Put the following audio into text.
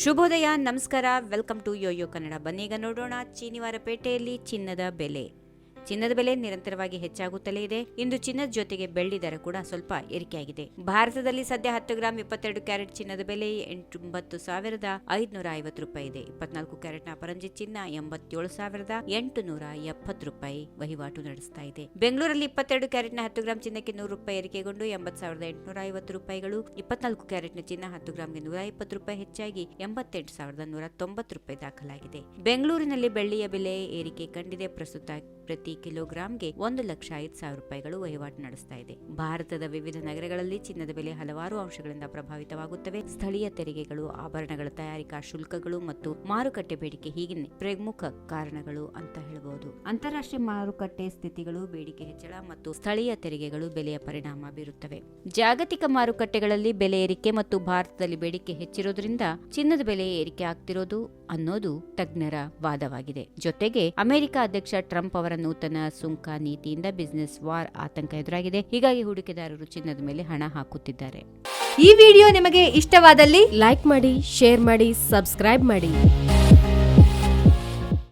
ಶುಭೋದಯ, ನಮಸ್ಕಾರ, welcome to Yoyo Kannada. ಬನ್ನೀಗ ನೋಡೋಣ ಶನಿವಾರಪೇಟೆಯಲ್ಲಿ ಚಿನ್ನದ ಬೆಲೆ. ಚಿನ್ನದ ಬೆಲೆ ನಿರಂತರವಾಗಿ ಹೆಚ್ಚಾಗುತ್ತಲೇ ಇದೆ. ಇಂದು ಚಿನ್ನದ ಜೊತೆಗೆ ಬೆಳ್ಳಿ ದರ ಕೂಡ ಸ್ವಲ್ಪ ಏರಿಕೆಯಾಗಿದೆ. ಭಾರತದಲ್ಲಿ ಸದ್ಯ 10 ಗ್ರಾಂ 22 ಕ್ಯಾರೆಟ್ ಚಿನ್ನದ ಬೆಲೆ 89,550 ರೂಪಾಯಿ ಇದೆ. 24 ಕ್ಯಾರೆಟ್ನ ಅಪರಂಜಿ ಚಿನ್ನ 87,870 ರೂಪಾಯಿ ವಹಿವಾಟು ನಡೆಸ್ತಾ ಇದೆ. ಬೆಂಗಳೂರಲ್ಲಿ 22 ಕ್ಯಾರೆಟ್ನ 10 ಗ್ರಾಂ ಚಿನ್ನಕ್ಕೆ 100 ರೂಪಾಯಿ ಏರಿಕೆಗೊಂಡು 80,850 ರೂಪಾಯಿಗಳು. 24 ಕ್ಯಾರೆಟ್ನ ಚಿನ್ನ 10 ಗ್ರಾಂಗೆ 120 ರೂಪಾಯಿ ಹೆಚ್ಚಾಗಿ 88,190 ರೂಪಾಯಿ ದಾಖಲಾಗಿದೆ. ಬೆಂಗಳೂರಿನಲ್ಲಿ ಬೆಳ್ಳಿಯ ಬೆಲೆ ಏರಿಕೆ ಕಂಡಿದೆ. ಪ್ರಸ್ತುತ ಪ್ರತಿ ಕಿಲೋಗ್ರಾಂಗೆ 1,05,000 ರೂಪಾಯಿಗಳು ವಹಿವಾಟು ನಡೆಸ್ತಾ ಇದೆ. ಭಾರತದ ವಿವಿಧ ನಗರಗಳಲ್ಲಿ ಚಿನ್ನದ ಬೆಲೆ ಹಲವಾರು ಅಂಶಗಳಿಂದ ಪ್ರಭಾವಿತವಾಗುತ್ತವೆ. ಸ್ಥಳೀಯ ತೆರಿಗೆಗಳು, ಆಭರಣಗಳ ತಯಾರಿಕಾ ಶುಲ್ಕಗಳು ಮತ್ತು ಮಾರುಕಟ್ಟೆ ಬೇಡಿಕೆ ಹೀಗೆ ಪ್ರಮುಖ ಕಾರಣಗಳು ಅಂತ ಹೇಳಬಹುದು. ಅಂತಾರಾಷ್ಟ್ರೀಯ ಮಾರುಕಟ್ಟೆ ಸ್ಥಿತಿಗಳು, ಬೇಡಿಕೆ ಹೆಚ್ಚಳ ಮತ್ತು ಸ್ಥಳೀಯ ತೆರಿಗೆಗಳು ಬೆಲೆಯ ಪರಿಣಾಮ ಬೀರುತ್ತವೆ. ಜಾಗತಿಕ ಮಾರುಕಟ್ಟೆಗಳಲ್ಲಿ ಬೆಲೆ ಏರಿಕೆ ಮತ್ತು ಭಾರತದಲ್ಲಿ ಬೇಡಿಕೆ ಹೆಚ್ಚಿರೋದ್ರಿಂದ ಚಿನ್ನದ ಬೆಲೆ ಏರಿಕೆ ಆಗ್ತಿರೋದು ಅನ್ನೋದು ತಜ್ಞರ ವಾದವಾಗಿದೆ. ಜೊತೆಗೆ ಅಮೆರಿಕ ಅಧ್ಯಕ್ಷ ಟ್ರಂಪ್ ಅವರ ನೂತನ ಸುಂಕ ನೀತಿಯಿಂದ ಬಿಸಿನೆಸ್ ವಾರ್ ಆತಂಕ ಎದುರಾಗಿದೆ. ಹೀಗಾಗಿ ಹೂಡಿಕೆದಾರರು ಚಿನ್ನದ ಮೇಲೆ ಹಣ ಹಾಕುತ್ತಿದ್ದಾರೆ. ಈ ವಿಡಿಯೋ ನಿಮಗೆ ಇಷ್ಟವಾದಲ್ಲಿ ಲೈಕ್ ಮಾಡಿ, ಶೇರ್ ಮಾಡಿ, ಸಬ್ಸ್ಕ್ರೈಬ್ ಮಾಡಿ.